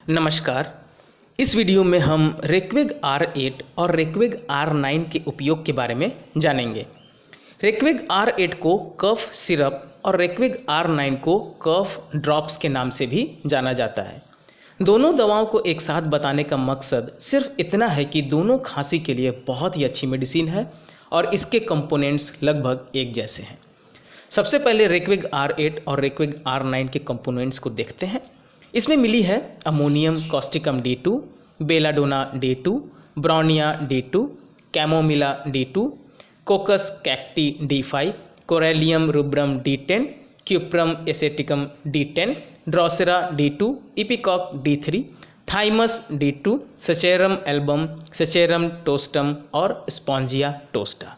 नमस्कार। इस वीडियो में हम रेक्विग R8 और रेक्विग R9 के उपयोग के बारे में जानेंगे। रेक्विग R8 को कफ सिरप और रेक्विग R9 को कफ ड्रॉप्स के नाम से भी जाना जाता है। दोनों दवाओं को एक साथ बताने का मकसद सिर्फ इतना है कि दोनों खांसी के लिए बहुत ही अच्छी मेडिसिन है और इसके कंपोनेंट्स लगभग एक जैसे हैं। सबसे पहले रेक्विग R8 और रेक्विग R9 के कंपोनेंट्स को देखते हैं। इसमें मिली है ammonium causticum D2, belladonna D2, bryonia D2, chamomilla D2, coccus cacti D5, corallium rubrum D10, cuprum aceticum D10, drosera D2, ipecac D3, thymus D2, saccharum album, saccharum tostum और spongia टोस्टा।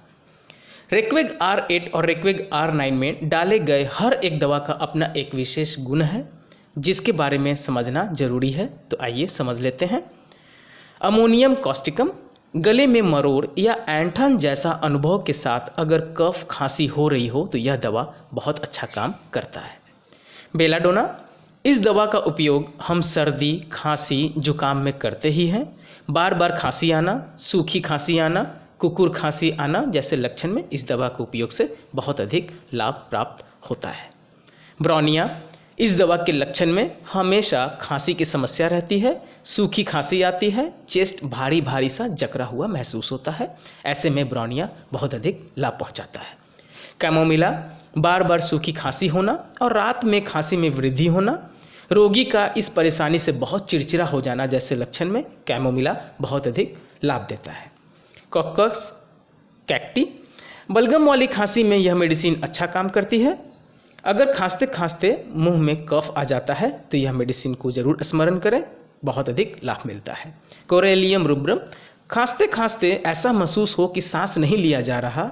रेक्विग R8 और रेक्विग R9 में डाले गए हर एक दवा का अपना एक विशेष गुण है जिसके बारे में समझना जरूरी है। तो आइए समझ लेते हैं। अमोनियम कॉस्टिकम गले में मरोड़ या ऐंठन जैसा अनुभव के साथ अगर कफ खांसी हो रही हो तो यह दवा बहुत अच्छा काम करता है। बेलाडोना, इस दवा का उपयोग हम सर्दी, खांसी, जुकाम में करते ही हैं। बार बार खांसी आना, सूखी खांसी आना, कुकुर खांसी आना जैसे लक्षण में इस दवा के उपयोग से बहुत अधिक लाभ प्राप्त होता है। ब्रोनिया, इस दवा के लक्षण में हमेशा खांसी की समस्या रहती है, सूखी खांसी आती है, चेस्ट भारी भारी सा जकड़ा हुआ महसूस होता है। ऐसे में ब्रोनिया बहुत अधिक लाभ पहुंचाता है। कैमोमिला, बार बार सूखी खांसी होना और रात में खांसी में वृद्धि होना, रोगी का इस परेशानी से बहुत चिड़चिड़ा हो जाना जैसे लक्षण में कैमोमिला बहुत अधिक लाभ देता है। कोकस कैक्टी, बलगम वाली खांसी में यह मेडिसिन अच्छा काम करती है। अगर खांसते खांसते मुंह में कफ आ जाता है तो यह मेडिसिन को जरूर स्मरण करें, बहुत अधिक लाभ मिलता है। कोरेलियम रूब्रम, खांसते खांसते ऐसा महसूस हो कि सांस नहीं लिया जा रहा,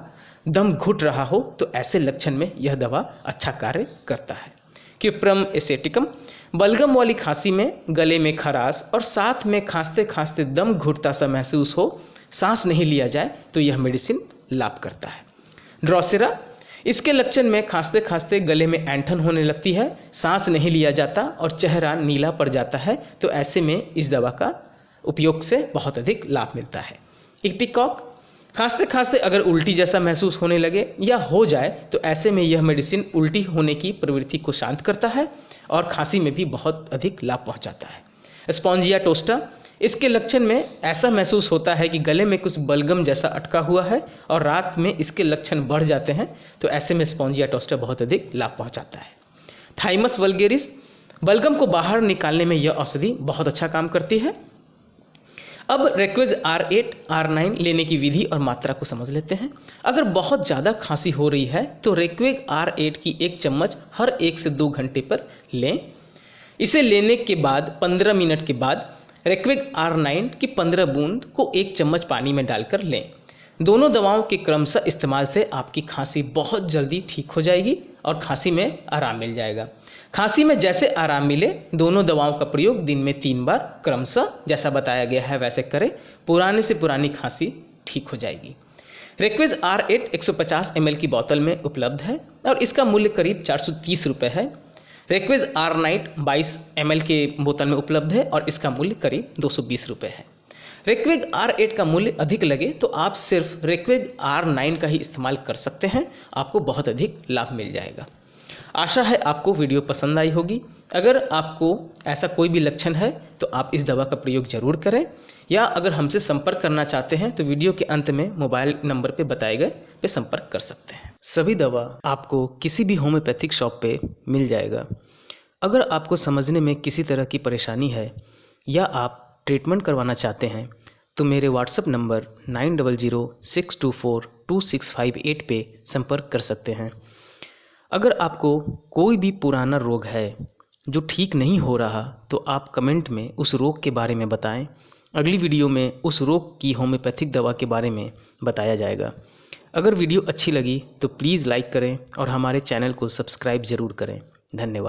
दम घुट रहा हो तो ऐसे लक्षण में यह दवा अच्छा कार्य करता है। क्यूप्रम एसेटिकम, बलगम वाली खांसी में गले में खराश और साथ में खांसते खांसते दम घुटता सा महसूस हो, सांस नहीं लिया जाए तो यह मेडिसिन लाभ करता है। ड्रोसेरा, इसके लक्षण में खांसते खांसते गले में ऐंठन होने लगती है, सांस नहीं लिया जाता और चेहरा नीला पड़ जाता है तो ऐसे में इस दवा का उपयोग से बहुत अधिक लाभ मिलता है। इपिकॉक, खांसते खांसते अगर उल्टी जैसा महसूस होने लगे या हो जाए तो ऐसे में यह मेडिसिन उल्टी होने की प्रवृत्ति को शांत करता है और खांसी में भी बहुत अधिक लाभ पहुंचाता है। स्पॉन्जिया टोस्टा, इसके लक्षण में ऐसा महसूस होता है कि गले में कुछ बलगम जैसा अटका हुआ है और रात में इसके लक्षण बढ़ जाते हैं तो ऐसे में स्पॉन्जिया टोस्टा बहुत अधिक लाभ पहुंचाता है। थाइमस वल्गेरिस, बलगम को बाहर निकालने में यह औषधि बहुत अच्छा काम करती है। अब रेक्विग R8 R9 लेने की विधि और मात्रा को समझ लेते हैं। अगर बहुत ज़्यादा खांसी हो रही है तो रेक्विग R8 की 1 चम्मच हर 1 से 2 घंटे पर लें। इसे लेने के बाद 15 मिनट के बाद रेक्विग R9 की 15 बूंद को 1 चम्मच पानी में डालकर लें। दोनों दवाओं के क्रमशः इस्तेमाल से आपकी खांसी बहुत जल्दी ठीक हो जाएगी और खांसी में आराम मिल जाएगा। खांसी में जैसे आराम मिले दोनों दवाओं का प्रयोग दिन में 3 बार क्रमशः जैसा बताया गया है वैसे करें, पुराने से पुरानी खांसी ठीक हो जाएगी। रेक्विग R8 150 ml की बोतल में उपलब्ध है और इसका मूल्य करीब 430 रुपये है। रेक्विग R9 22 ml के बोतल में उपलब्ध है और इसका मूल्य करीब 220 रुपये है। रेक्विग R8 का मूल्य अधिक लगे तो आप सिर्फ रेक्विग R9 का ही इस्तेमाल कर सकते हैं, आपको बहुत अधिक लाभ मिल जाएगा। आशा है आपको वीडियो पसंद आई होगी। अगर आपको ऐसा कोई भी लक्षण है तो आप इस दवा का प्रयोग जरूर करें, या अगर हमसे संपर्क करना चाहते हैं तो वीडियो के अंत में मोबाइल नंबर पे बताए गए पे संपर्क कर सकते हैं। सभी दवा आपको किसी भी होम्योपैथिक शॉप पे मिल जाएगा। अगर आपको समझने में किसी तरह की परेशानी है या आप ट्रीटमेंट करवाना चाहते हैं तो मेरे व्हाट्सएप नंबर 9006242658 पे संपर्क कर सकते हैं। अगर आपको कोई भी पुराना रोग है जो ठीक नहीं हो रहा तो आप कमेंट में उस रोग के बारे में बताएं। अगली वीडियो में उस रोग की होम्योपैथिक दवा के बारे में बताया जाएगा। अगर वीडियो अच्छी लगी तो प्लीज़ लाइक करें और हमारे चैनल को सब्सक्राइब ज़रूर करें। धन्यवाद।